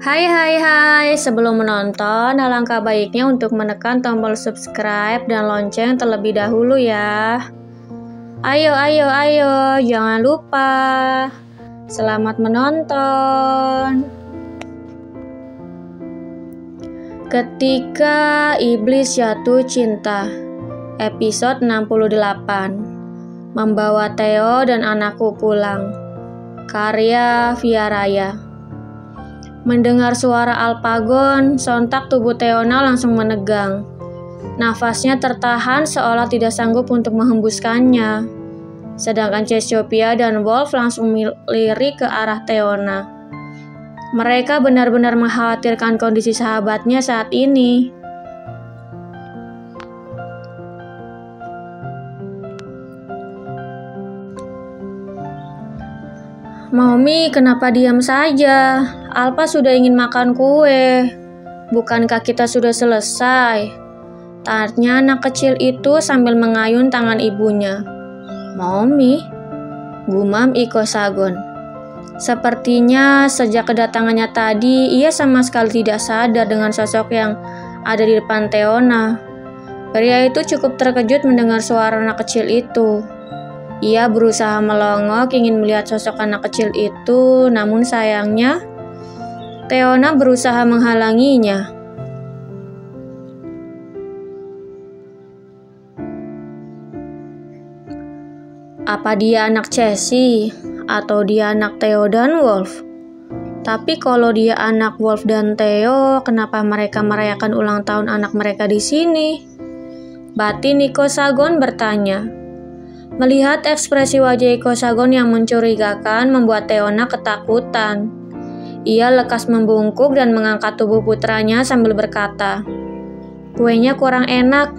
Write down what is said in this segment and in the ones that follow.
Hai hai hai, sebelum menonton, alangkah baiknya untuk menekan tombol subscribe dan lonceng terlebih dahulu ya. Ayo, jangan lupa. Selamat menonton. Ketika Iblis Jatuh Cinta, episode 68. Membawa Theo dan anakku pulang. Karya Via Raya. Mendengar suara alpagon, sontak tubuh Theona langsung menegang. Nafasnya tertahan seolah tidak sanggup untuk menghembuskannya. Sedangkan Cassiopeia dan Wolf langsung melirik ke arah Theona. Mereka benar-benar mengkhawatirkan kondisi sahabatnya saat ini. Mommy, kenapa diam saja? Alpa sudah ingin makan kue. Bukankah kita sudah selesai? Tanya anak kecil itu sambil mengayun tangan ibunya. Mommy, gumam Iko Sagon. Sepertinya sejak kedatangannya tadi, ia sama sekali tidak sadar dengan sosok yang ada di depan Theona. Pria itu cukup terkejut mendengar suara anak kecil itu. Ia berusaha melongok ingin melihat sosok anak kecil itu, namun sayangnya Theona berusaha menghalanginya. Apa dia anak Cassie? Atau dia anak Theo dan Wolf? Tapi kalau dia anak Wolf dan Theo, kenapa mereka merayakan ulang tahun anak mereka di sini? Batin Iko Sagon bertanya. Melihat ekspresi wajah Iko Sagon yang mencurigakan membuat Theona ketakutan. Ia lekas membungkuk dan mengangkat tubuh putranya sambil berkata, "Kuenya kurang enak.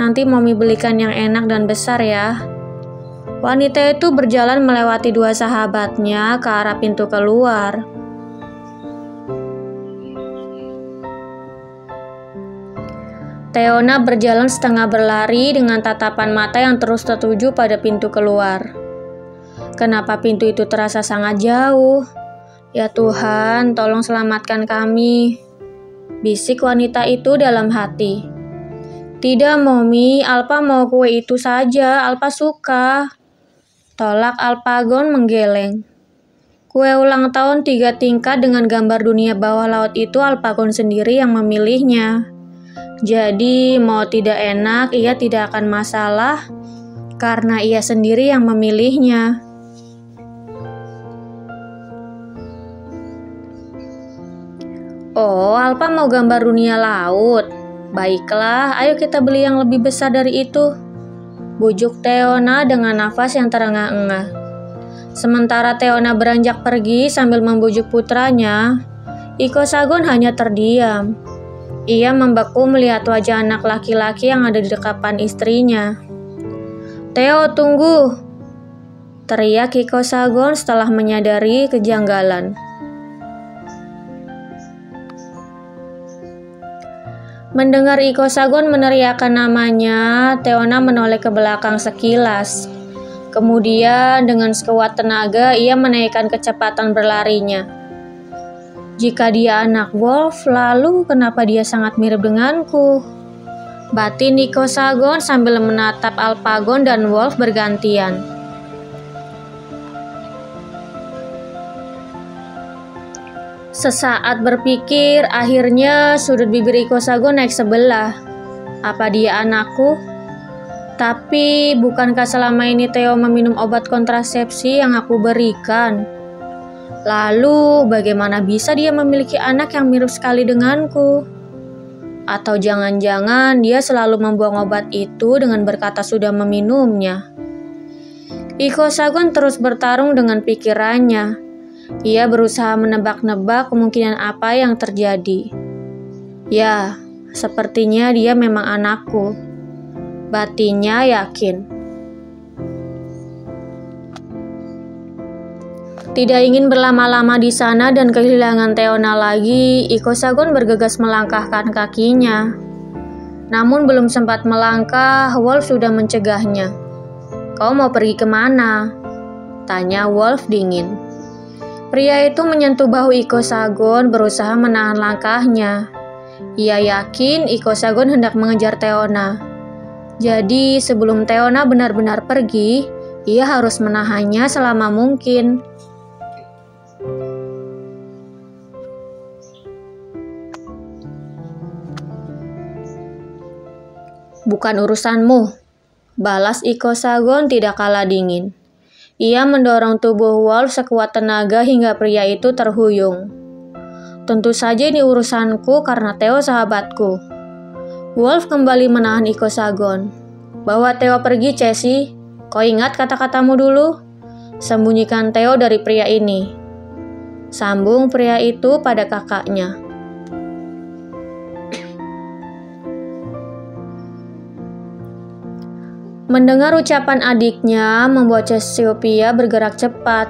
Nanti Mommy belikan yang enak dan besar ya." Wanita itu berjalan melewati dua sahabatnya ke arah pintu keluar. Theona berjalan setengah berlari dengan tatapan mata yang terus tertuju pada pintu keluar. Kenapa pintu itu terasa sangat jauh? Ya Tuhan, tolong selamatkan kami, bisik wanita itu dalam hati. Tidak, Mommy, Alpa mau kue itu saja, Alpa suka. Tolak alpagon menggeleng. Kue ulang tahun 3 tingkat dengan gambar dunia bawah laut itu alpagon sendiri yang memilihnya. Jadi, mau tidak enak, ia tidak akan masalah karena ia sendiri yang memilihnya. Oh, Alpa mau gambar dunia laut. Baiklah, ayo kita beli yang lebih besar dari itu. Bujuk Theona dengan nafas yang terengah-engah. Sementara Theona beranjak pergi sambil membujuk putranya, Iko Sagon hanya terdiam. Ia membeku melihat wajah anak laki-laki yang ada di dekapan istrinya. "Theo, tunggu!" teriak Iko Sagon setelah menyadari kejanggalan. Mendengar Iko Sagon meneriakkan namanya, Theona menoleh ke belakang sekilas. Kemudian dengan sekuat tenaga ia menaikkan kecepatan berlarinya. Jika dia anak Wolf, lalu kenapa dia sangat mirip denganku? Batin Iko Sagon sambil menatap alpagon dan Wolf bergantian. Sesaat berpikir, akhirnya sudut bibir Iko Sagon naik sebelah. Apa dia anakku? Tapi bukankah selama ini Theo meminum obat kontrasepsi yang aku berikan? Lalu bagaimana bisa dia memiliki anak yang mirip sekali denganku? Atau jangan-jangan dia selalu membuang obat itu dengan berkata sudah meminumnya? Iko Sagon terus bertarung dengan pikirannya. Ia berusaha menebak-nebak kemungkinan apa yang terjadi. Ya, sepertinya dia memang anakku. Batinnya yakin. Tidak ingin berlama-lama di sana dan kehilangan Theona lagi, Iko Sagon bergegas melangkahkan kakinya. Namun belum sempat melangkah, Wolf sudah mencegahnya. "Kau mau pergi kemana?" tanya Wolf dingin. Pria itu menyentuh bahu Iko Sagon berusaha menahan langkahnya. Ia yakin Iko Sagon hendak mengejar Teona. Jadi sebelum Teona benar-benar pergi, ia harus menahannya selama mungkin. Bukan urusanmu, balas Iko Sagon tidak kalah dingin. Ia mendorong tubuh Wolf sekuat tenaga hingga pria itu terhuyung. Tentu saja ini urusanku karena Theo sahabatku. Wolf kembali menahan Iko Sagon. Bawa Theo pergi, Chessy. Kau ingat kata-katamu dulu? Sembunyikan Theo dari pria ini. Sambung pria itu pada kakaknya. Mendengar ucapan adiknya membuat Cassiopeia bergerak cepat.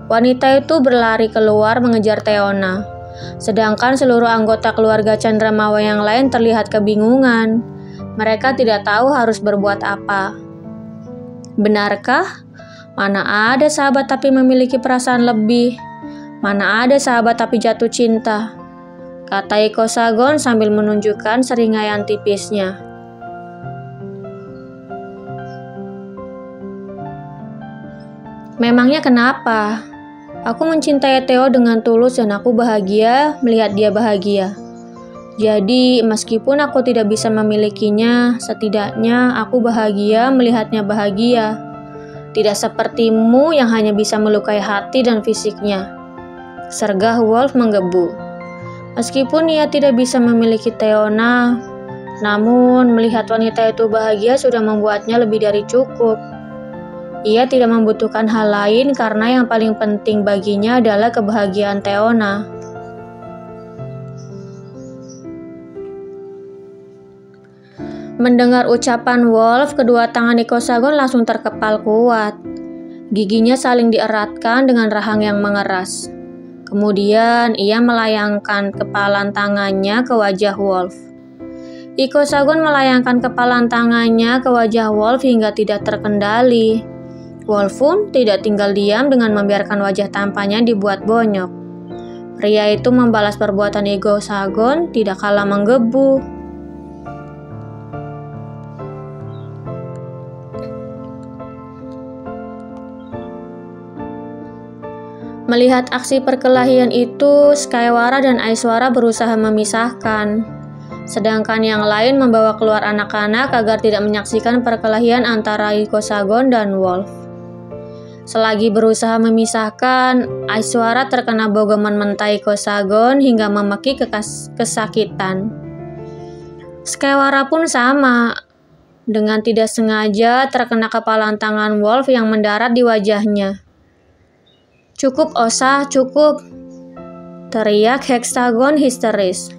Wanita itu berlari keluar mengejar Teona. Sedangkan seluruh anggota keluarga Chandramawa yang lain terlihat kebingungan. Mereka tidak tahu harus berbuat apa. Benarkah? Mana ada sahabat tapi memiliki perasaan lebih? Mana ada sahabat tapi jatuh cinta? Kata Iko Sagon sambil menunjukkan seringaian tipisnya. Memangnya kenapa? Aku mencintai Theo dengan tulus dan aku bahagia melihat dia bahagia. Jadi, meskipun aku tidak bisa memilikinya, setidaknya aku bahagia melihatnya bahagia. Tidak sepertimu yang hanya bisa melukai hati dan fisiknya. Sergah Wolf menggebu. Meskipun ia tidak bisa memiliki Teona, namun melihat wanita itu bahagia sudah membuatnya lebih dari cukup. Ia tidak membutuhkan hal lain karena yang paling penting baginya adalah kebahagiaan Teona. Mendengar ucapan Wolf, kedua tangan Iko Sagon langsung terkepal kuat. Giginya saling dieratkan dengan rahang yang mengeras. Kemudian ia melayangkan kepalan tangannya ke wajah Wolf. Iko Sagon melayangkan kepalan tangannya ke wajah Wolf hingga tidak terkendali. Wolf pun tidak tinggal diam dengan membiarkan wajah tampannya dibuat bonyok. Pria itu membalas perbuatan Iko Sagon tidak kalah menggebu. Melihat aksi perkelahian itu, Skywara dan Aishwara berusaha memisahkan. Sedangkan yang lain membawa keluar anak-anak agar tidak menyaksikan perkelahian antara Iko Sagon dan Wolf. Selagi berusaha memisahkan, Aishwara terkena bogoman mentah Iko Sagon hingga memaki kesakitan. Skywara pun sama, dengan tidak sengaja terkena kepalan tangan Wolf yang mendarat di wajahnya. "Cukup, Osa, cukup!" teriak Hexagon histeris.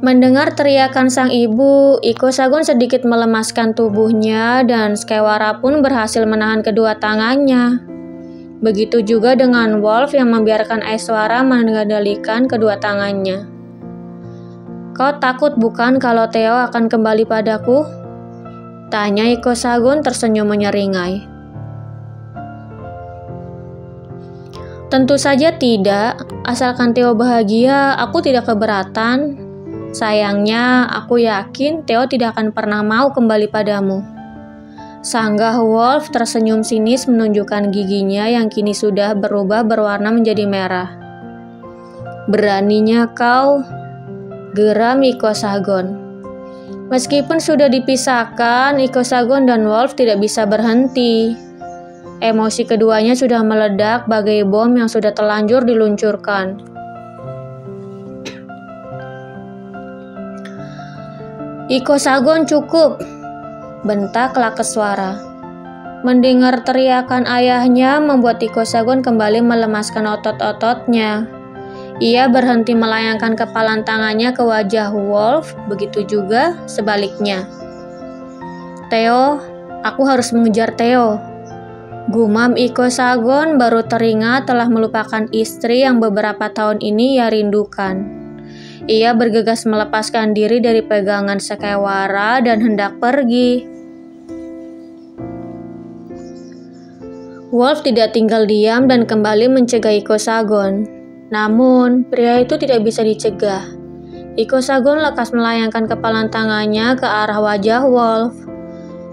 Mendengar teriakan sang ibu, Iko Sagon sedikit melemaskan tubuhnya dan Skywara pun berhasil menahan kedua tangannya. Begitu juga dengan Wolf yang membiarkan Aishwara mengendalikan kedua tangannya. "Kau takut bukan kalau Theo akan kembali padaku?" tanya Iko Sagon tersenyum menyeringai. "Tentu saja tidak, asalkan Theo bahagia, aku tidak keberatan. Sayangnya, aku yakin Theo tidak akan pernah mau kembali padamu." Sanggah Wolf tersenyum sinis menunjukkan giginya yang kini sudah berubah berwarna menjadi merah. "Beraninya kau?" geram Iko Sagon. Meskipun sudah dipisahkan, Iko Sagon dan Wolf tidak bisa berhenti. Emosi keduanya sudah meledak bagai bom yang sudah terlanjur diluncurkan. "Iko Sagon, cukup!" bentak Lakeswara. Mendengar teriakan ayahnya membuat Iko Sagon kembali melemaskan otot-ototnya. Ia berhenti melayangkan kepalan tangannya ke wajah Wolf, begitu juga sebaliknya. "Theo, aku harus mengejar Theo." Gumam Iko Sagon baru teringat telah melupakan istri yang beberapa tahun ini ia rindukan. Ia bergegas melepaskan diri dari pegangan Skywara dan hendak pergi. Wolf tidak tinggal diam dan kembali mencegah Iko Sagon. Namun, pria itu tidak bisa dicegah. Iko Sagon lekas melayangkan kepalan tangannya ke arah wajah Wolf.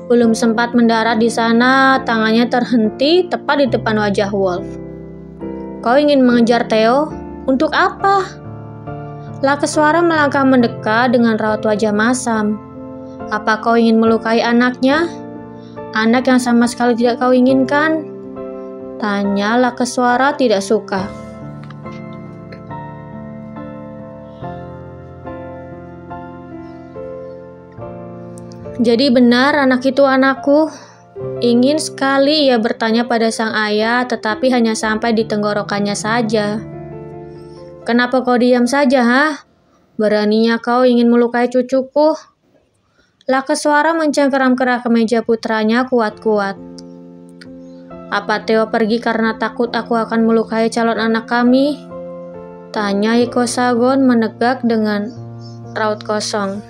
Belum sempat mendarat di sana, tangannya terhenti tepat di depan wajah Wolf. "Kau ingin mengejar Theo? Untuk apa?" Lakeswara melangkah mendekat dengan raut wajah masam. "Apa kau ingin melukai anaknya? Anak yang sama sekali tidak kau inginkan?" tanya Lakeswara tidak suka. "Jadi benar anak itu anakku?" Ingin sekali ia bertanya pada sang ayah, tetapi hanya sampai di tenggorokannya saja. "Kenapa kau diam saja, ha? Beraninya kau ingin melukai cucuku?" Lakeswara mencengkeram kerah kemeja putranya kuat-kuat. "Apa Theo pergi karena takut aku akan melukai calon anak kami?" tanya Iko Sagon menegak dengan raut kosong.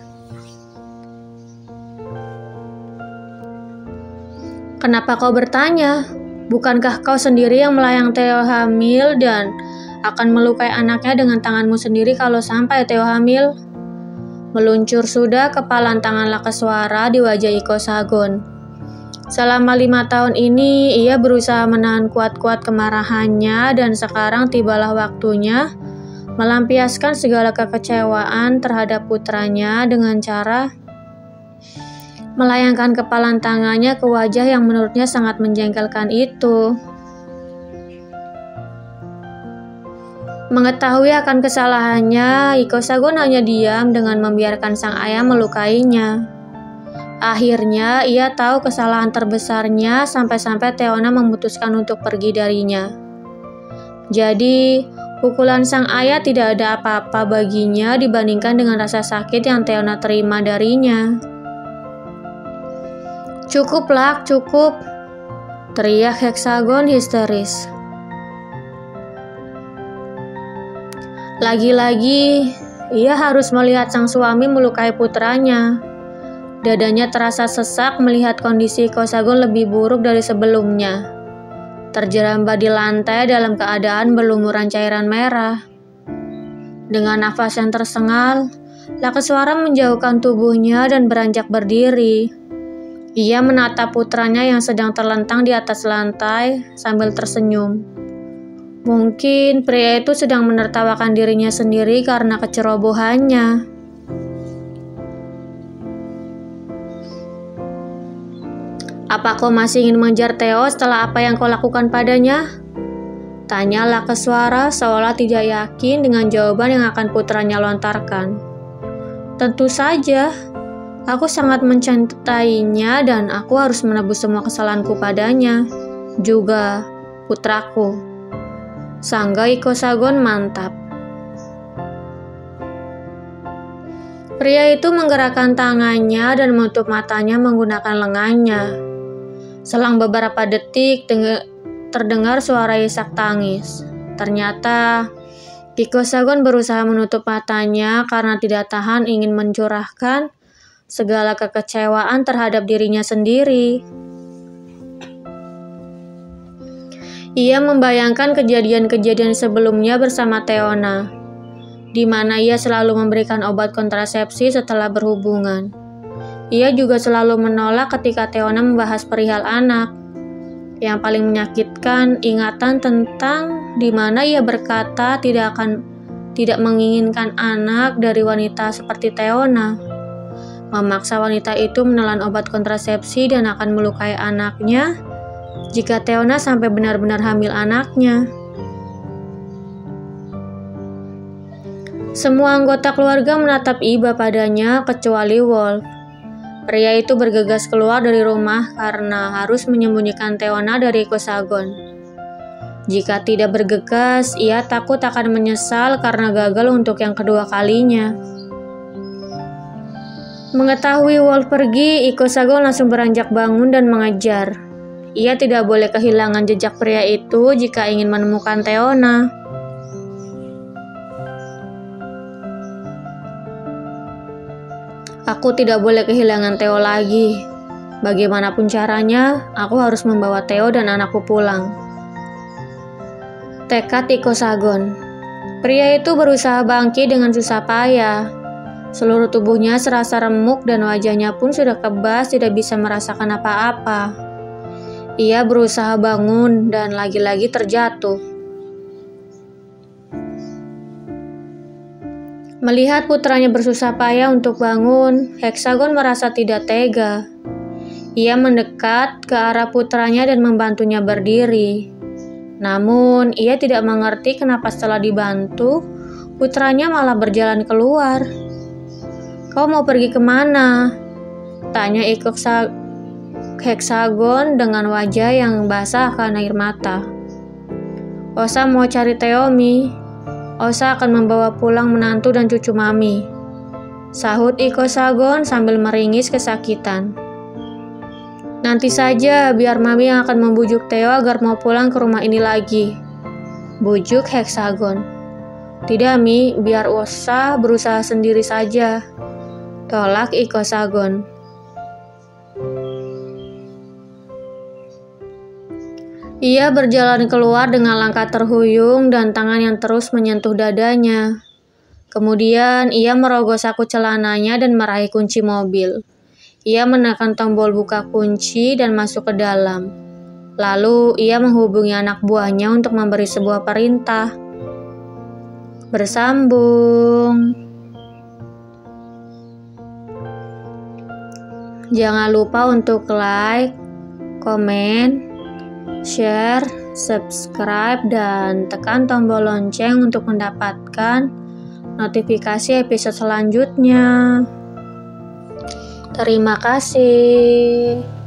"Kenapa kau bertanya? Bukankah kau sendiri yang melayang Theo hamil dan akan melukai anaknya dengan tanganmu sendiri kalau sampai Theo hamil?" Meluncur sudah kepalan tangan Lakeswara di wajah Iko Sagon. Selama 5 tahun ini, ia berusaha menahan kuat-kuat kemarahannya dan sekarang tibalah waktunya melampiaskan segala kekecewaan terhadap putranya dengan cara melayangkan kepalan tangannya ke wajah yang menurutnya sangat menjengkelkan itu. Mengetahui akan kesalahannya, Iko Sagon hanya diam dengan membiarkan sang ayah melukainya. Akhirnya, ia tahu kesalahan terbesarnya sampai-sampai Theona memutuskan untuk pergi darinya. Jadi, pukulan sang ayah tidak ada apa-apa baginya dibandingkan dengan rasa sakit yang Theona terima darinya. "Cukup, Lak, cukup!" teriak Hexagon histeris. Lagi-lagi, ia harus melihat sang suami melukai putranya. Dadanya terasa sesak melihat kondisi Iko Sagon lebih buruk dari sebelumnya. Terjerambah di lantai dalam keadaan berlumuran cairan merah. Dengan nafas yang tersengal, Lakeswara menjauhkan tubuhnya dan beranjak berdiri. Ia menatap putranya yang sedang terlentang di atas lantai sambil tersenyum. Mungkin pria itu sedang menertawakan dirinya sendiri karena kecerobohannya. "Apa kau masih ingin mengejar Theo setelah apa yang kau lakukan padanya?" tanya Lakeswara seolah tidak yakin dengan jawaban yang akan putranya lontarkan. "Tentu saja. Aku sangat mencintainya dan aku harus menebus semua kesalahanku padanya. Juga putraku," sangga Iko Sagon mantap. Pria itu menggerakkan tangannya dan menutup matanya menggunakan lengannya. Selang beberapa detik terdengar suara isak tangis. Ternyata Iko Sagon berusaha menutup matanya karena tidak tahan ingin mencurahkan segala kekecewaan terhadap dirinya sendiri. Ia membayangkan kejadian-kejadian sebelumnya bersama Theona, di mana ia selalu memberikan obat kontrasepsi setelah berhubungan. Ia juga selalu menolak ketika Theona membahas perihal anak. Yang paling menyakitkan, ingatan tentang di mana ia berkata tidak menginginkan anak dari wanita seperti Theona. Memaksa wanita itu menelan obat kontrasepsi dan akan melukai anaknya jika Theona sampai benar-benar hamil anaknya. Semua anggota keluarga menatap iba padanya kecuali Wolf. Pria itu bergegas keluar dari rumah karena harus menyembunyikan Theona dari Iko Sagon. Jika tidak bergegas, ia takut akan menyesal karena gagal untuk yang kedua kalinya. Mengetahui Wolf pergi, Iko Sagon langsung beranjak bangun dan mengejar. Ia tidak boleh kehilangan jejak pria itu jika ingin menemukan Theona. "Aku tidak boleh kehilangan Theo lagi," Bagaimanapun caranya, aku harus membawa Theo dan anakku pulang. Tekad Iko Sagon. Pria itu berusaha bangkit dengan susah payah. Seluruh tubuhnya serasa remuk dan wajahnya pun sudah kebas, tidak bisa merasakan apa-apa. Ia berusaha bangun dan lagi-lagi terjatuh. Melihat putranya bersusah payah untuk bangun, Heksagon merasa tidak tega. Ia mendekat ke arah putranya dan membantunya berdiri. Namun, ia tidak mengerti kenapa setelah dibantu, putranya malah berjalan keluar. "Kau mau pergi kemana?" tanya Heksagon dengan wajah yang basah karena air mata. "Osa mau cari Teomi. Osa akan membawa pulang menantu dan cucu Mami," sahut Iko Sagon sambil meringis kesakitan. "Nanti saja, biar Mami yang akan membujuk Theo agar mau pulang ke rumah ini lagi," bujuk Heksagon. "Tidak, Mi, biar Osa berusaha sendiri saja," tolak Iko Sagon. Ia berjalan keluar dengan langkah terhuyung dan tangan yang terus menyentuh dadanya. Kemudian ia merogoh saku celananya dan meraih kunci mobil. Ia menekan tombol buka kunci dan masuk ke dalam. Lalu ia menghubungi anak buahnya untuk memberi sebuah perintah. Bersambung. Jangan lupa untuk like, komen, share, subscribe, dan tekan tombol lonceng untuk mendapatkan notifikasi episode selanjutnya. Terima kasih.